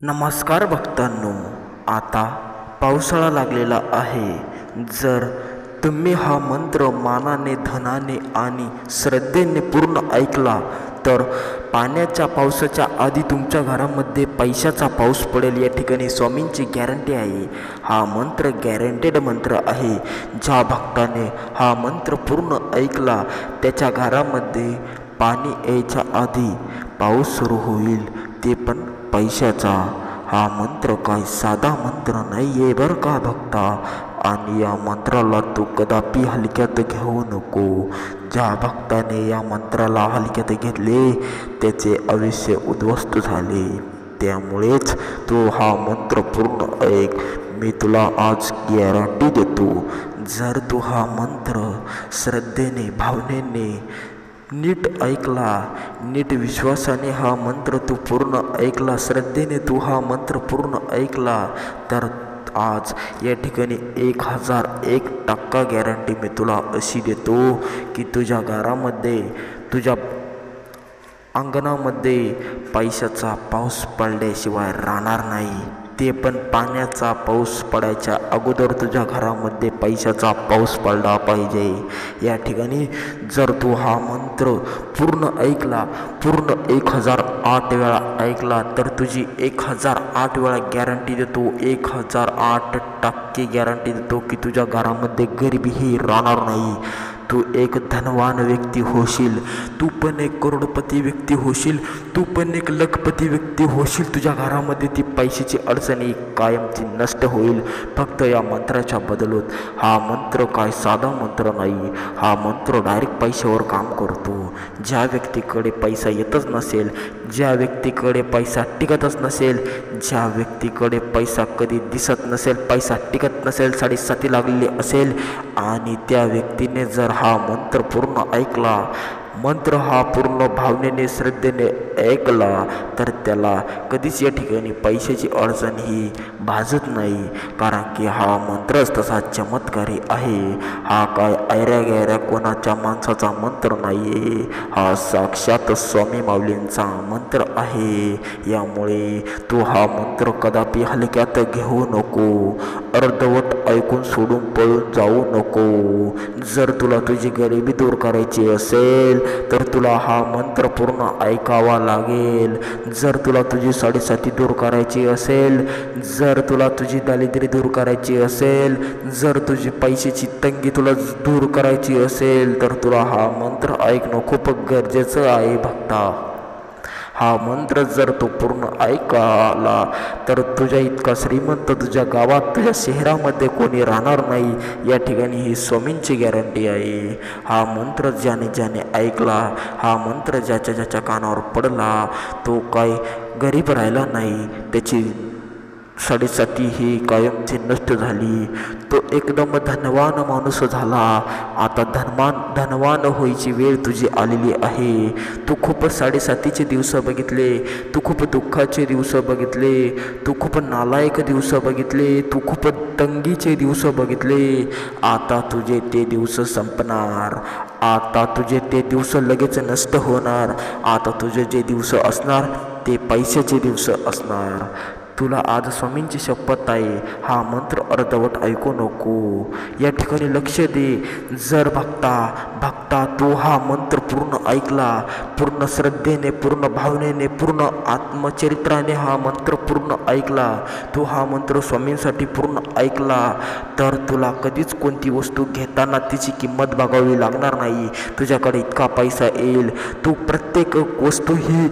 नमस्कार भक्तांनो, आता पावसाळा लागलेला आहे. जर तुम्ही हा मंत्र मानाने, धनाने आणि श्रद्धेने पूर्ण ऐकला तर पाण्याच्या पावसाच्या आधी तुमच्या घरामध्ये पैशाचा पाऊस पडेल. या ठिकाणी स्वामींची गॅरंटी आहे. हा मंत्र गॅरंटेड मंत्र आहे. ज्या भक्ताने हा मंत्र पूर्ण ऐकला त्याच्या घरामध्ये पाणी यायच्या आधी पाऊस सुरू होईल, ते पण पैशाचा. हा मंत्र काय साधा मंत्र नाही आहे बरं का भक्ता. आणि या मंत्राला तू कदापि हलक्यात घेऊ नको. ज्या भक्ताने या मंत्राला हलक्यात घेतले त्याचे आयुष्य उद्ध्वस्त झाले. त्यामुळेच तू हा मंत्र पूर्ण ऐक. मी तुला आज गॅरंटी देतो, जर तू हा मंत्र श्रद्धेने, भावनेने नीट ऐकला, नीट विश्वासाने हा मंत्र तू पूर्ण ऐकला, श्रद्धेने तू हा मंत्र पूर्ण ऐकला, तर आज या ठिकाणी 1001% गॅरंटी मी तुला अशी देतो की तुझ्या घरामध्ये, तुझ्या अंगणामध्ये पैशाचा पाऊस पडल्याशिवाय राहणार नाही. ते पण पाण्याचा पाऊस पडायच्या अगोदर तुझ्या घरामध्ये पैशाचा पाऊस पडला पाहिजे. या ठिकाणी जर तू हा मंत्र पूर्ण ऐकला, पूर्ण 1008 वेळा ऐकला, तर तुझी 1008 वेळा गॅरंटी देतो, 1008% गॅरंटी देतो की तुझ्या घरामध्ये गरिबीही राहणार नाही. तू एक धनवान व्यक्ती होशील, तू पण एक करोडपती व्यक्ती होशील, तू पण एक लखपती व्यक्ती होशील. तुझ्या घरामध्ये ती पैशाची अडचणी कायमची नष्ट होईल फक्त या मंत्राच्या बदलून. हा मंत्र काय साधा मंत्र नाही. हा मंत्र डायरेक्ट पैशावर काम करतो. ज्या व्यक्तीकडे पैसा येतच नसेल, ज्या व्यक्तीकडे पैसा टिकतच नसेल, ज्या व्यक्तीकडे पैसा कधी दिसत नसेल, पैसा टिकत नसेल, साडेसाती लागलेली असेल, आणि त्या व्यक्तीने जर हा मंत्र पूर्ण ऐकला, मंत्र हा पूर्ण भावनेने, श्रद्धेने ऐकला, तर त्याला कधीच या ठिकाणी पैशाची अडचण ही भाजत नाही. कारण की हा मंत्रच तसा चमत्कारी आहे. हा काय ऐऱ्या गैऱ्या कोणाच्या माणसाचा मंत्र नाही आहे. हा साक्षात स्वामी माऊलींचा मंत्र आहे. यामुळे तू हा मंत्र कदापि हलक्यात घेऊ नको. अर्धवट ऐकून सोडून पळून जाऊ नको. जर तुला तुझी गरिबी दूर करायची असेल तर तुला हा मंत्र पूर्ण ऐकावा लागेल. जर तुला तुझी साडेसाती दूर करायची असेल, जर तुला तुझी दारिद्र्य दूर करायची असेल, जर तुझी पैशाची तंगी तुला दूर करायची असेल, तर तुला हा मंत्र ऐकणं खूप गरजेचं आहे भक्ता. हा मंत्र जर तो पूर्ण ऐकला तर तुझ्या इतका श्रीमंत तुझ्या गावात, तुझ्या शहरामध्ये कोणी राहणार नाही. या ठिकाणी ही स्वामींची गॅरंटी आहे. हा मंत्र ज्याने ज्याने ऐकला, हा मंत्र ज्याच्या ज्याच्या कानावर पडला, तो काय गरीब राहिला नाही. त्याची साडेसाती ही कायमची नष्ट झाली. तो एकदम धनवान माणूस झाला. आता धनवान व्हायची वेळ तुझी आलेली आहे. तू खूप साडेसातीचे दिवस बघितले, तू खूप दुःखाचे दिवस बघितले, तू खूप नालायक दिवस बघितले, तू खूप तंगीचे दिवस बघितले. आता तुझे ते दिवस संपणार. आता तुझे ते दिवस लगेच नष्ट होणार. आता तुझे जे दिवस असणार ते पैशाचे दिवस असणार. तुला आज स्वामींची शपथ आहे, हा मंत्र अर्धवट ऐकू नको. या ठिकाणी लक्ष दे. जर भक्ता तू हा मंत्र पूर्ण ऐकला, पूर्ण श्रद्धेने, पूर्ण भावनेने, पूर्ण आत्मचरित्राने हा मंत्र पूर्ण ऐकला, तू हा मंत्र स्वामींसाठी पूर्ण ऐकला, तर तुला कधीच कोणती वस्तू घेताना तिची किंमत बघावी लागणार नाही. तुझ्याकडे इतका पैसा येईल, तू प्रत्येक वस्तू ही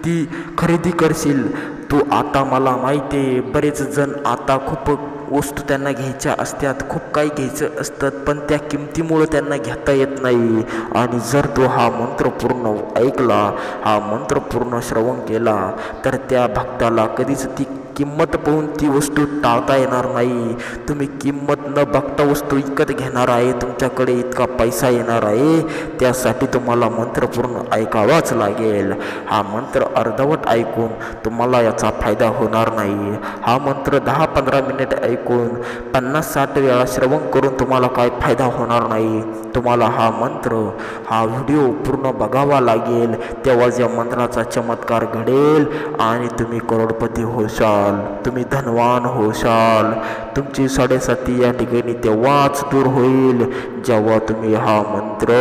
ती खरेदी करशील. तू आता, मला माहिती आहे, बरेच जण आता खूप वस्तू त्यांना घ्यायच्या असतात, खूप काही घ्यायचं असतात, पण त्या किमतीमुळं त्यांना घेता येत नाही. आणि जर तू हा मंत्र पूर्ण ऐकला, हा मंत्र पूर्ण श्रवण केला, तर त्या भक्ताला कधीच ती किंमत पाहून ती वस्तू टाळता येणार नाही. तुम्ही किंमत न बघता वस्तू विकत घेणार आहे. तुमच्याकडे इतका पैसा येणार आहे, त्यासाठी तुम्हाला मंत्र पूर्ण ऐकावाच लागेल. हा मंत्र अर्धवट ऐकून तुम्हाला याचा फायदा होणार नाही. हा मंत्र 10-15 मिनिट ऐकून 50-60 वेळा श्रवण करून तुम्हाला काय फायदा होणार नाही. तुम्हाला हा मंत्र, हा व्हिडिओ पूर्ण बघावा लागेल, तेव्हाच या मंत्राचा चमत्कार घडेल आणि तुम्ही करोडपती होशाल, तुम्ही धनवान होशाल. तुमची साडेसाती या ठिकाणी तेव्हाच दूर होईल जेव्हा तुम्ही हा मंत्र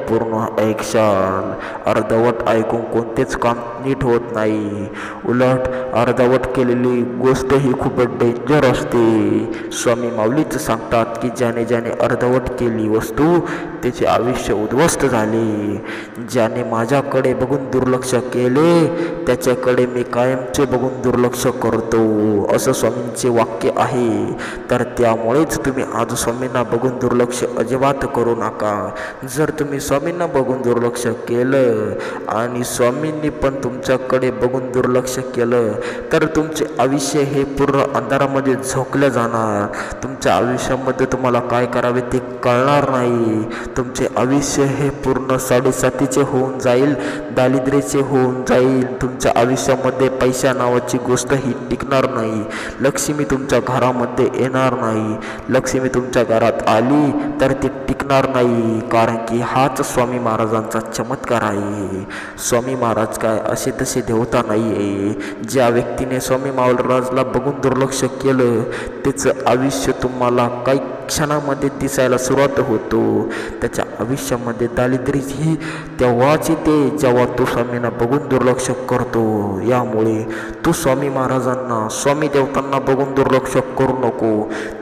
पूर्ण ऐकशाल. अर्धवट ऐकून कोणतेच काम नीट होत नाही. उलट अर्धवट केलेली गोष्ट ही खूप डेंजर असते. स्वामी माऊलीच सांगतात की ज्याने ज्याने अर्धवट केली वस्तू त्याचे आयुष्य उद्ध्वस्त झाले. ज्याने माझ्याकडे बघून दुर्लक्ष केले त्याच्याकडे मी कायमचे बघून दुर्लक्ष करतो, असं स्वामींचे वाक्य आहे. तर त्यामुळेच तुम्ही आज स्वामींना बघून दुर्लक्ष अजिबात करू नका. जर तुम्ही स्वामींना बघून दुर्लक्ष केलं आणि स्वामींनी पण तुमच्याकडे बघून दुर्लक्ष केलं तर तुमचे आयुष्य हे पूर्ण अंधारामध्ये झोकलं जाणार. तुमच्या आयुष्यामध्ये तुम्हाला काय करावे ते कळणार नाही. तुमचे आयुष्य हे पूर्ण साडेसातीचे होऊन जाईल, दारिद्र्याचे होऊन जाईल. तुमच्या आयुष्यामध्ये पैसा नावाची गोष्ट ही टिकणार नाही. लक्ष्मी तुमच्या घरामध्ये येणार नाही. लक्ष्मी तुमच्या घरात आली तर ती टिकणार नाही, कारण की हाच स्वामी महाराजांचा चमत्कार आहे. स्वामी महाराज काय असे तसे देवता नाही आहे. ज्या व्यक्तीने स्वामी महाराजला बघून दुर्लक्ष केलं त्याचं आयुष्य तुम्हाला काही क्षणामध्ये दिसायला सुरुवात होतो. त्याच्या आयुष्यामध्ये दारिद्र्य ही तेव्हाच येते जेव्हा तो स्वामींना बघून दुर्लक्ष करतो. यामुळे तू स्वामी महाराजांना, स्वामी देवतांना बघून दुर्लक्ष करू नको.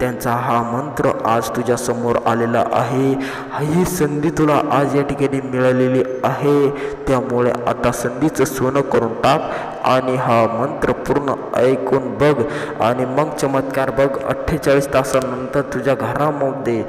त्यांचा हा मंत्र आज तुझ्या समोर आलेला आहे. ही संधी तुला आज या ठिकाणी मिळालेली आहे. त्यामुळे आता संधीचं सोनं करून टाक आणि हा मंत्र पूर्ण ऐकून बघ आणि मग चमत्कार बघ. 48 तासानंतर तुझ्या घरामध्ये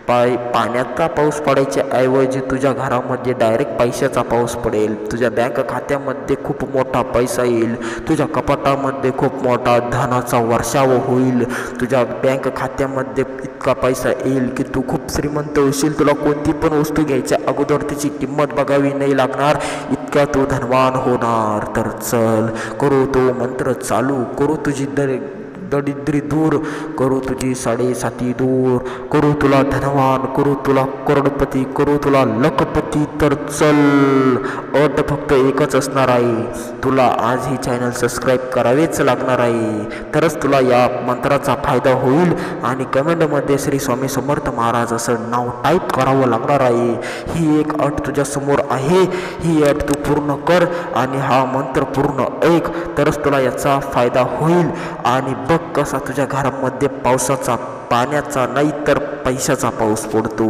पाण्याचा पाऊस पडायच्या ऐवजी तुझ्या घरामध्ये डायरेक्ट पैशाचा पाऊस पडेल. तुझ्या बँक खात्यामध्ये खूप मोठा पैसा येईल. तुझ्या कपाटामध्ये खूप मोठा धनाचा वर्षाव होईल. तुझ्या बँक खात्यामध्ये इतका पैसा येईल की तू खूप श्रीमंत होशील. तुला कोणती पण वस्तू घ्यायच्या अगोदर तिची किंमत बघावी नाही लागणार, इतका तू धनवान होणार. तर चल करू तो मंत्र चालू, करू तुझी दरिद्री दूर, करू तुझी साडेसाती दूर, करू तुला धनवान, करू तुला करोडपती, करू तुला लखपती. तर चल, अट फक्त एकच असणार आहे, तुला आज ही चॅनल सबस्क्राईब करावेच लागणार आहे. तरच तुला या मंत्राचा फायदा होईल आणि कमेंटमध्ये श्री स्वामी समर्थ महाराज असं नाव टाईप करावं लागणार आहे. ही एक अट तुझ्यासमोर आहे. ही अट तू पूर्ण कर आणि हा मंत्र पूर्ण ऐक, तरच तुला याचा फायदा होईल. आणि बघ कसा तुझ्या घरामध्ये पावसाचा, पाण्याचा नाही तर पैशाचा पाऊस पडतो.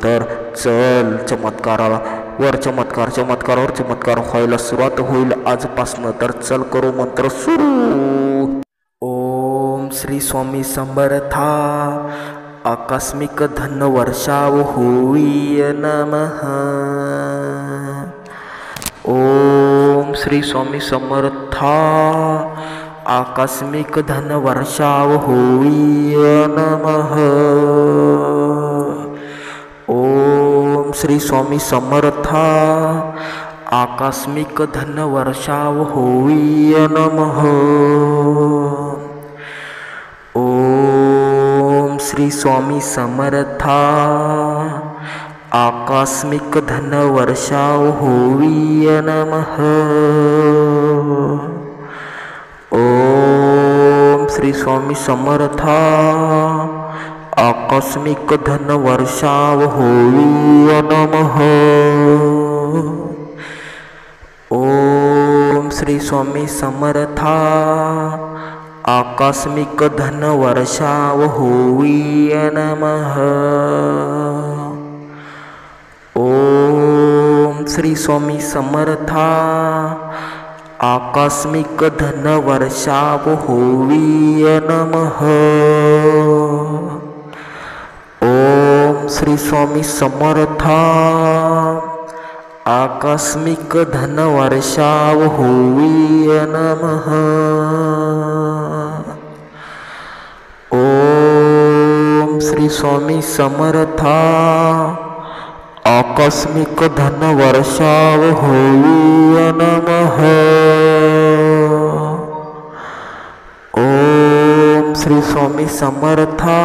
तर चल, चमत्कारावर चमत्कार, चमत्कारावर चमत्कार व्हायला सुरुवात होईल आजपासनं. तर चल करू मंत्र सुरू. ओम श्री स्वामी समर्था. आकस्मिक धन वर्षाव होई नमः. ओम श्री स्वामी समर्था. आकस्मिक धन वर्षाव होई नमः. ओम श्री स्वामी समर्था. आकस्मिक धन वर्षाव होई नमः. ओम श्री स्वामी समर्था. आकस्मिक धन वर्षाव होई नमः. ओम श्री स्वामी समर्था. आकस्मिक धन वर्षाव होई नमः. ओम श्री स्वामी समर्था. आकस्मिक धन वर्षाव होई नमः. ओम श्री स्वामी समर्था. आकस्मिक धन वर्षाव होई नमः. ओम श्री स्वामी समर्था. आकस्मिक धन वर्षाव होई नमः. श्री स्वामी समर्था आकस्मिक धन वर्षाव होई नमः। ओम श्री स्वामी समर्था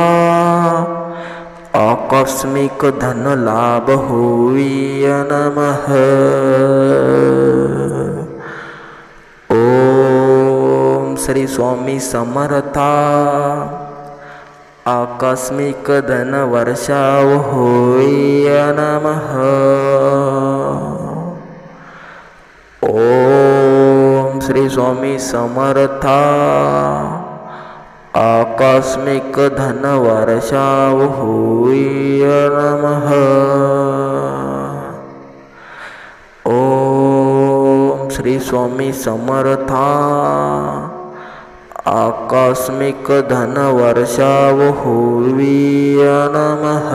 आकस्मिक धन लाभ होई नमः। ओम श्री स्वामी समर्था आकस्मिक धन वर्षाव होई नमः। ओम श्री स्वामी समर्था आकस्मिक धन वर्षाव होई नमः। ओम श्री स्वामी समर्था आकस्मिक धन वर्षाव होई नमः।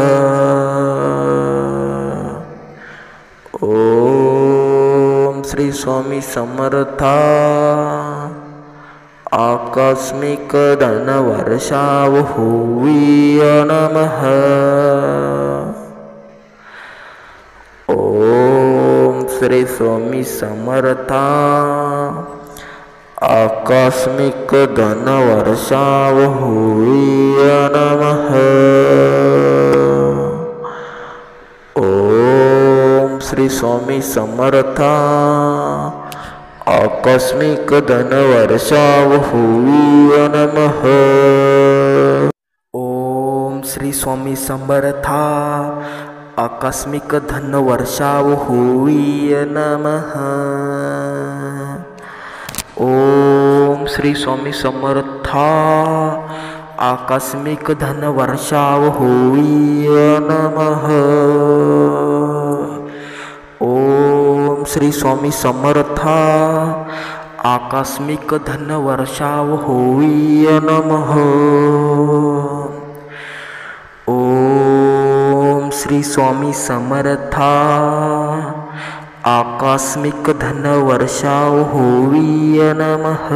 ओम श्री स्वामी समर्था आकस्मिक धन वर्षाव होई नमः। ओम श्री स्वामी समर्था आकस्मिक धन वर्षाव होई नमः। ओम श्री स्वामी समर्था आकस्मिक धन वर्षाव होई नमः। ओम श्री स्वामी समर्था आकस्मिक धन वर्षाव होई नमः। ओम श्री स्वामी समर्था आकस्मिक धन वर्षाव होई नमः। ओम श्री स्वामी समर्था आकस्मिक धन वर्षाव होई नमः। ओम श्री स्वामी समर्था आकस्मिक धन वर्षाव होई नमः।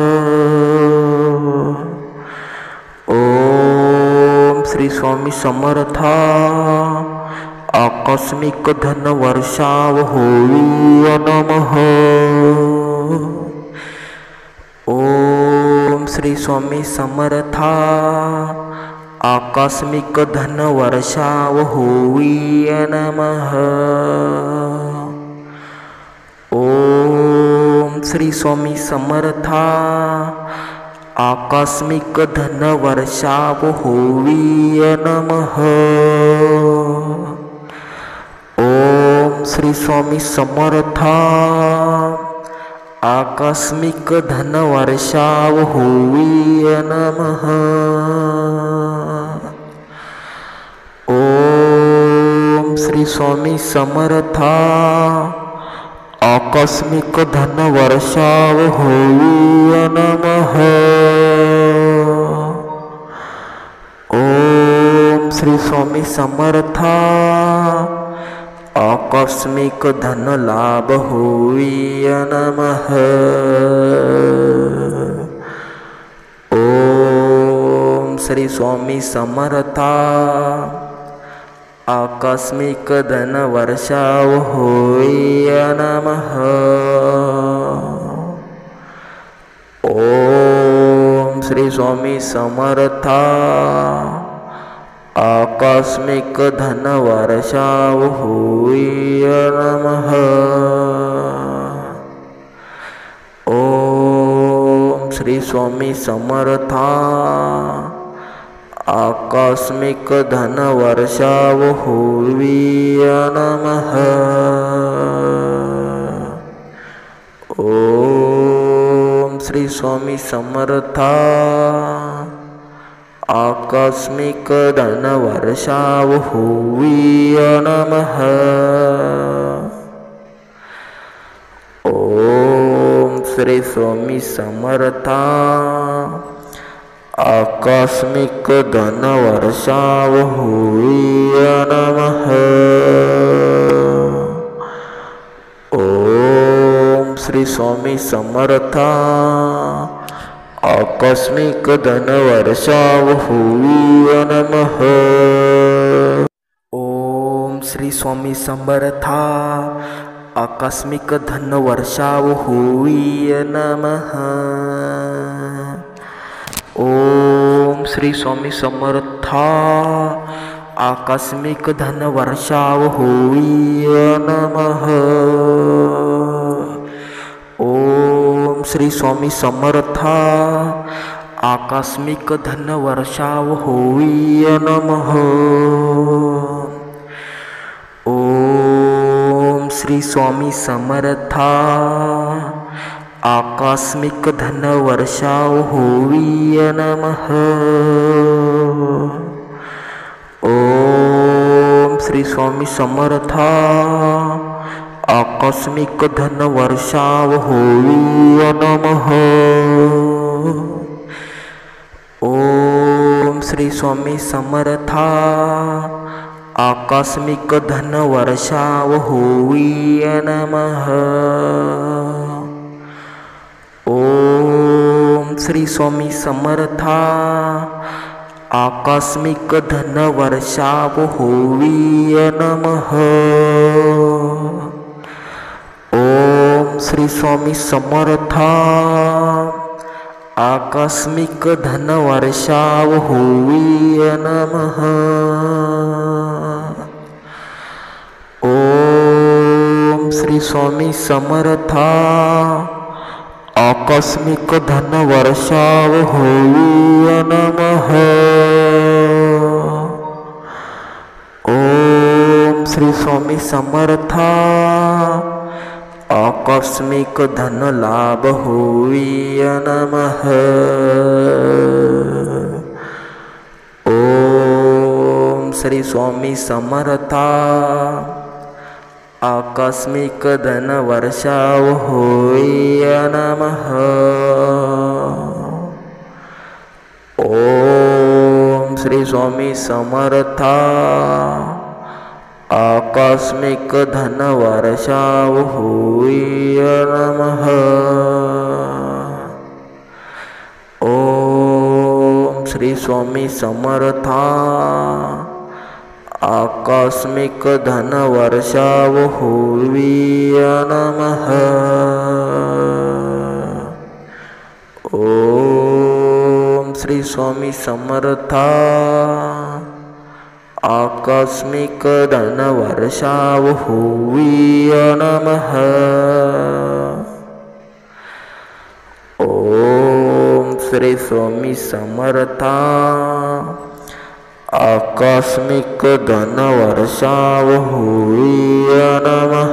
ओम श्री स्वामी समर्था आकस्मिक धन वर्षाव होई नमः। ओम श्री स्वामी समर्था आकस्मिक धन वर्षाव होई नमः। ओम श्री स्वामी समर्था आकस्मिक धन वर्षाव होई नमः। ओम श्री स्वामी समर्था आकस्मिक धन वर्षाव होई नमः। ओम श्री स्वामी समर्था आकस्मिक धन वर्षाव होई नमः। ओम श्री स्वामी समर्था आकस्मिक धन लाभ होई नमः। ओम श्री स्वामी समर्था आकस्मिक धन वर्षाव होई नमः। ओम श्री स्वामी समर्था आकस्मिक धन वर्षाव होई नमः। ओम श्री स्वामी समर्था आकस्मिक धन वर्षाव होई नमः। ओम श्री स्वामी समर्था आकस्मिक धन वर्षाव होई नमः। ओम श्री स्वामी समर्था आकस्मिक धन वर्षाव होई नमः। ओम श्री स्वामी समर्था आकस्मिक धनवर्षाव होई नमः। ओम श्री स्वामी समर्था आकस्मिक धनवर्षाव होई नमः। ओम श्री स्वामी समर्था आकस्मिक धनवर्षाव होई नमः। ओम श्री स्वामी समर्था आकस्मिक धनवर्षाव होई नमः। ओम श्री स्वामी समर्था आकस्मिक धनवर्षाव होई नमः। ओम श्री स्वामी समर्था आकस्मिक धनवर्षाव होई नमः। ओम श्री स्वामी समर्था आकस्मिक धनवर्षाव होई नमः। ओम श्री स्वामी समर्था आकस्मिक धनवर्षाव होई नमः। ओम श्री स्वामी समर्था आकस्मिक धनवर्षाव होई नमः। ओम श्री स्वामी समर्था आकस्मिक धनवर्षाव होई नमः। ओम श्री स्वामी समर्था आकस्मिक धन लाभ होई नमः। ओम श्री स्वामी समर्था आकस्मिक धनवर्षाव होई नमः। ओम श्री स्वामी समर्था आकस्मिक धनवर्षाव होई नमः। ओम श्री स्वामी समर्था आकस्मिक धनवर्षाव होई नमः। ओम श्री स्वामी समर्था आकस्मिक धनवर्षाव होई नमः। ओम श्री स्वामी समर्था आकस्मिक धनवर्षाव होई नमः।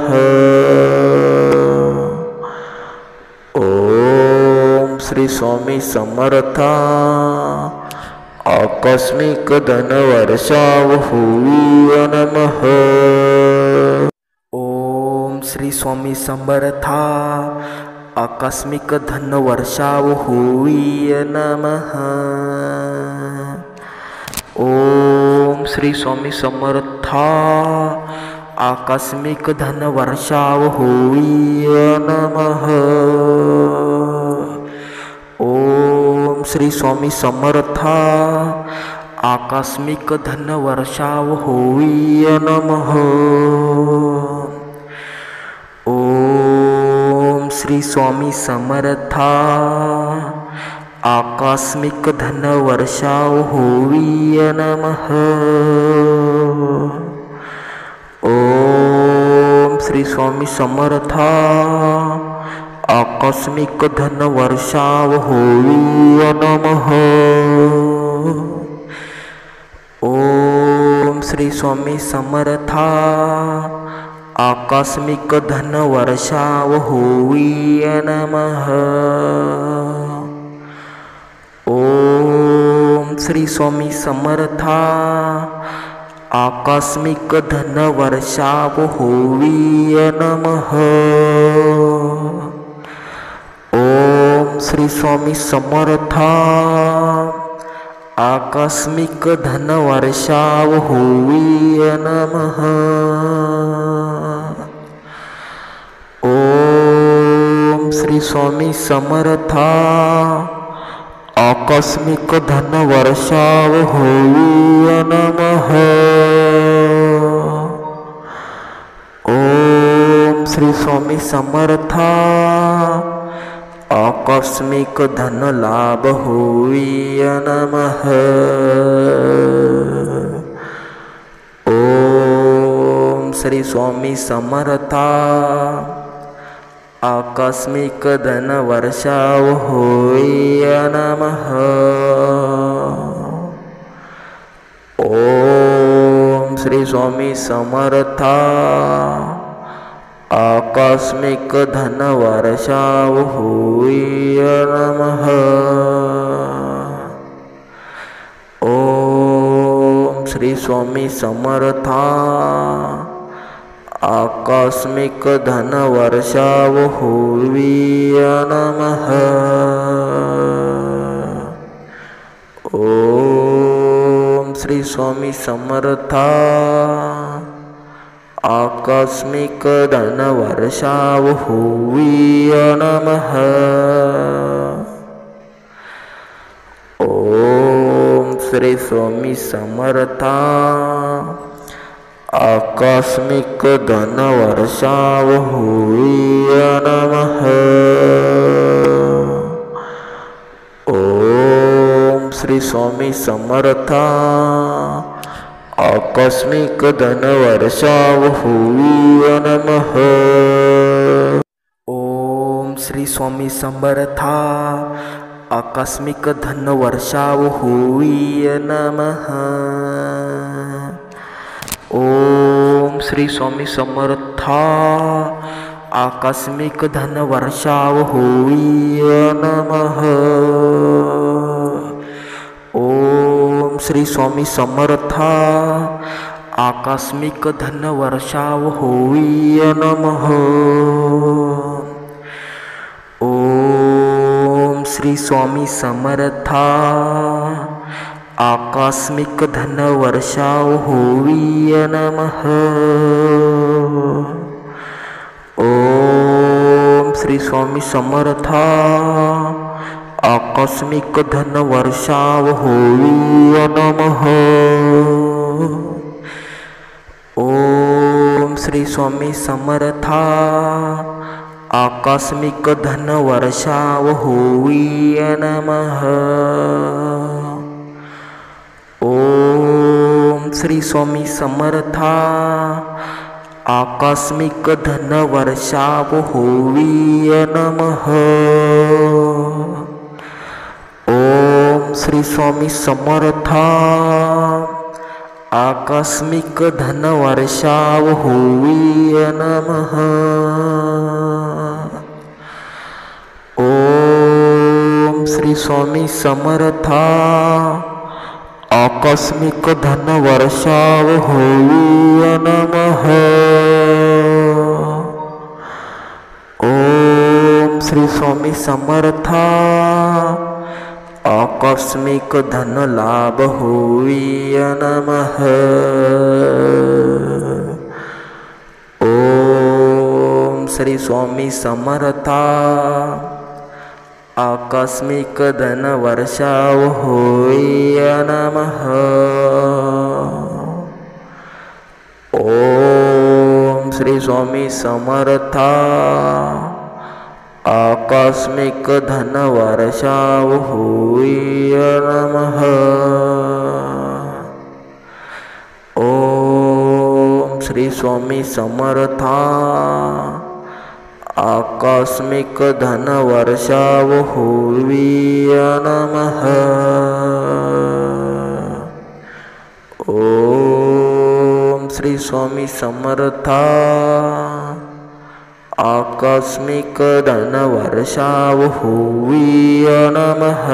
ओम श्री स्वामी समर्था आकस्मिक धनवर्षाव होई नमः। ओम श्री स्वामी समर्था आकस्मिक धनवर्षाव होई नमः। ओम श्री स्वामी समर्था आकस्मिक धनवर्षाव होई नमः। ओम श्री स्वामी समर्था आकस्मिक धनवर्षाव होई नमः। ओम श्री स्वामी समर्था आकस्मिक धनवर्षाव होई नमः। ओम श्री स्वामी समर्था आकस्मिक धनवर्षाव होई नमः। ओम श्री स्वामी समर्था आकस्मिक धनवर्षाव होई नमः। ओम श्री स्वामी समर्था आकस्मिक धनवर्षाव होई नमः। ओम श्री स्वामी समर्था आकस्मिक धनवर्षाव होई नमः। ओम श्री स्वामी समर्था आकस्मिक धन वर्षाव होई नमः। ओम श्री स्वामी समर्था। आकस्मिक धन लाभ होई नमः। ओम श्री स्वामी समर्था। आकस्मिक धन वर्षाव होई नमः। ओम श्री स्वामी समर्था। आकस्मिक धन वर्षाव होई नमः। ओम श्री स्वामी समर्था। आकस्मिक धन वर्षाव होई नमः। ओम श्री स्वामी समर्था। आकस्मिक धन वर्षाव होई नमः। ओम श्री स्वामी समर्था। आकस्मिक धन वर्षाव होई नमः। ओम श्री स्वामी समर्था। आकस्मिक धन वर्षाव होई नमः। ओम श्री स्वामी समर्था। आकस्मिक धन वर्षाव होई नमः। ओम श्री स्वामी समर्था। आकस्मिक धन वर्षाव होई नमः। ओम श्री स्वामी समर्था। आकस्मिक धन वर्षाव होई नमः। ओम श्री स्वामी समर्था। आकस्मिक धन वर्षाव होई नमः। ओम श्री स्वामी समर्था। आकस्मिक धन वर्षाव होई नमः। ओम श्री स्वामी समर्था। आकस्मिक धन वर्षाव होई नमः। ओम श्री स्वामी समर्था। आकस्मिक धन वर्षाव होई नमः। ओम श्री स्वामी समर्था। आकस्मिक धन वर्षाव होई नमः। ओम श्री स्वामी समर्था। आकस्मिक धन वर्षाव होई नमः। ओम श्री स्वामी समर्था। आकस्मिक धन लाभ होई नमः। ओम श्री स्वामी समर्था। आकस्मिक धन वर्षाव होई नमः। ओम श्री स्वामी समर्था। आकस्मिक धन वर्षाव होई नमः। ओम श्री स्वामी समर्था। आकस्मिक धन वर्षाव होई नमः। ओम श्री स्वामी समर्था। आकस्मिक धन वर्षाव होई नमः।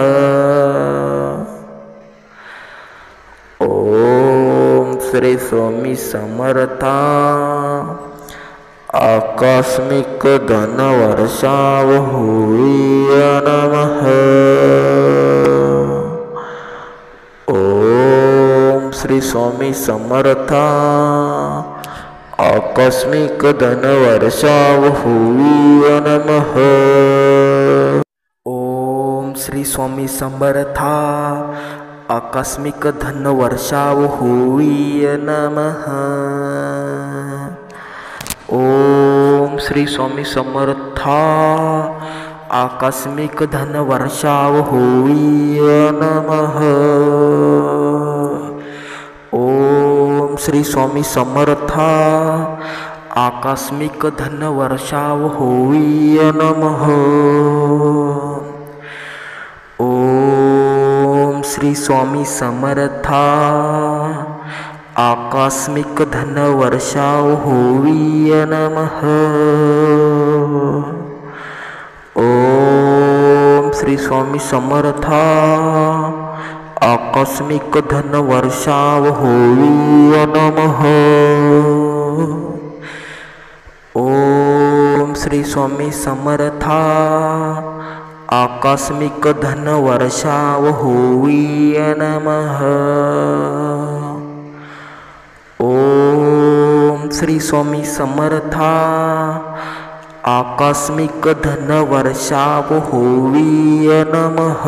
ओम श्री स्वामी समर्था। आकस्मिक धन वर्षाव होई नमः। ओम श्री स्वामी समर्था। आकस्मिक धन वर्षाव होई नमः। ओम श्री स्वामी समर्था आकस्मिक धन वर्षाव होई नमः। ओम श्री स्वामी समर्था आकस्मिक धन वर्षाव होई नमः। ओम श्री स्वामी समर्था आकस्मिक धन वर्षाव होई नमः। ओम श्री स्वामी समर्था आकस्मिक धन वर्षाव होई नमः। ओम श्री स्वामी समर्था आकस्मिक धन वर्षाव होई नमः। ओम श्री स्वामी समर्था आकस्मिक धन वर्षाव होई नमः। ओम श्री स्वामी समर्था आकस्मिक धन वर्षाव होई नमः।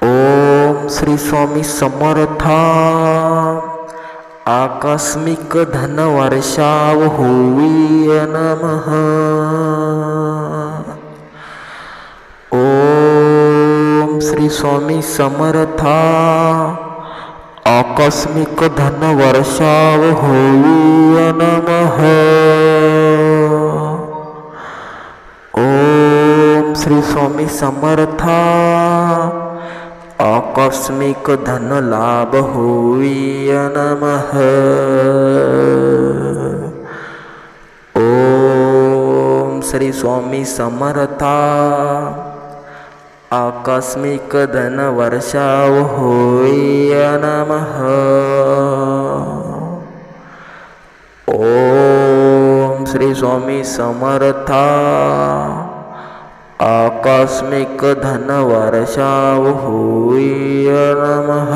ओम श्री स्वामी समर्था आकस्मिक धन वर्षाव होई नमः। ओम श्री स्वामी समर्था आकस्मिक धन वर्षाव होई नमः। ओम श्री स्वामी समर्था आकस्मिक धन लाभ होई नमः। ओम श्री स्वामी समर्था आकस्मिक धन वर्षाव होई नमः। ओम श्री स्वामी समर्था आकस्मिक धन वर्षाव होई नमः।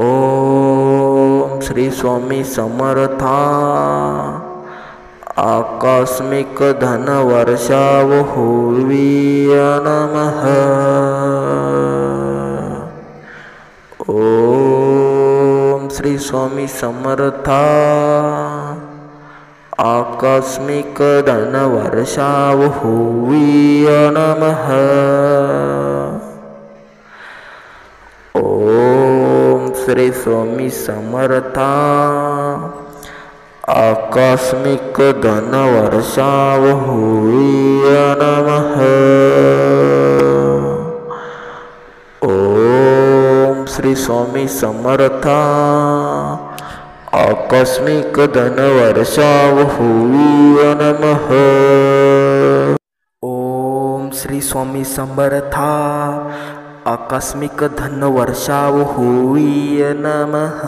ओम श्री स्वामी समर्था आकस्मिक धन वर्षाव होई नमः। ओम श्री स्वामी समर्था आकस्मिक धन वर्षाव होई नमः। ओम श्री स्वामी समर्था आकस्मिक धन वर्षाव होई नमः। ओम श्री स्वामी समर्था आकस्मिक धन वर्षाव होई नमः। ओम श्री स्वामी समर्था आकस्मिक धन वर्षाव होई नमः।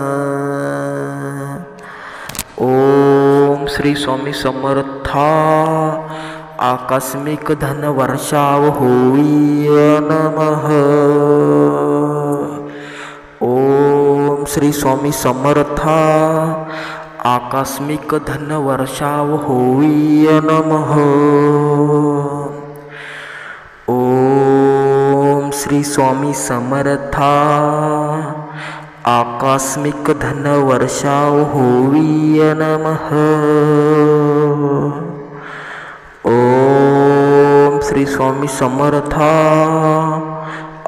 ओम श्री स्वामी समर्था आकस्मिक धन वर्षाव होई नमः। ओम श्री स्वामी समर्था आकस्मिक धन वर्षाव होई नमः। ओम श्री स्वामी समर्था आकस्मिक धन वर्षाव होई नमः। ओम श्री स्वामी समर्था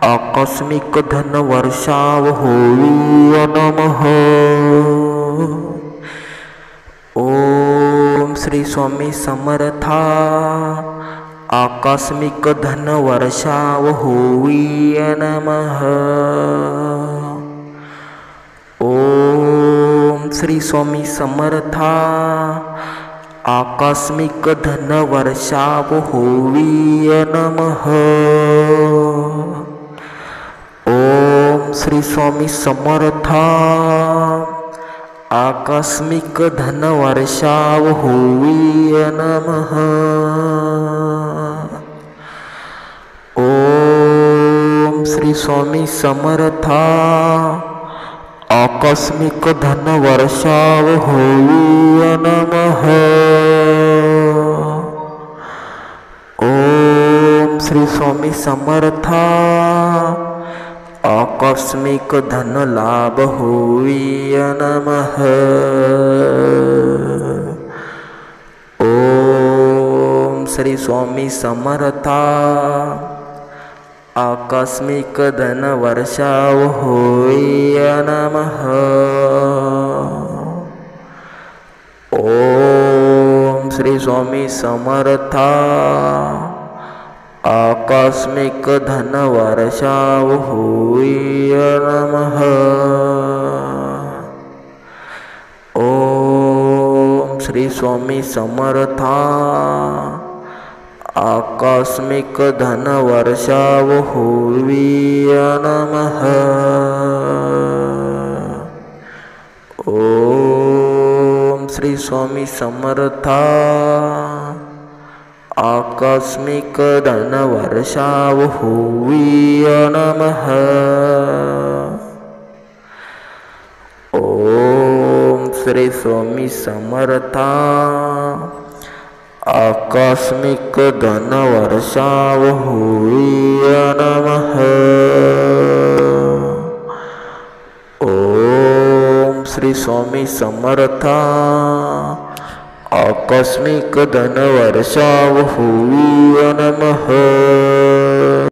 आकस्मिक धन वर्षाव होई नमः। ओम श्री स्वामी समर्था आकस्मिक धन वर्षाव होई नमः। ओम श्री स्वामी समर्था आकस्मिक धन वर्षाव होई नमः। ओम श्री स्वामी समर्था आकस्मिक धन वर्षाव होई नमः। ओम श्री स्वामी समर्था आकस्मिक धन वर्षाव होई नमः। श्री स्वामी समर्था आकस्मिक धन लाभ होई नमः। ओम श्री स्वामी समर्था आकस्मिक धन वर्षाव होई नमः। ओम श्री स्वामी समर्था आकस्मिक धन वर्षाव होई नमः। ओम श्री स्वामी समर्था आकस्मिक धन वर्षाव होई नमः। ओम श्री स्वामी समर्था आकस्मिक धन वर्षाव होई नमः। ओम श्री स्वामी समर्था आकस्मिक धन वर्षाव होई नमः। ओम श्री स्वामी समर्था आकस्मिक धन वर्षाव होई नमः।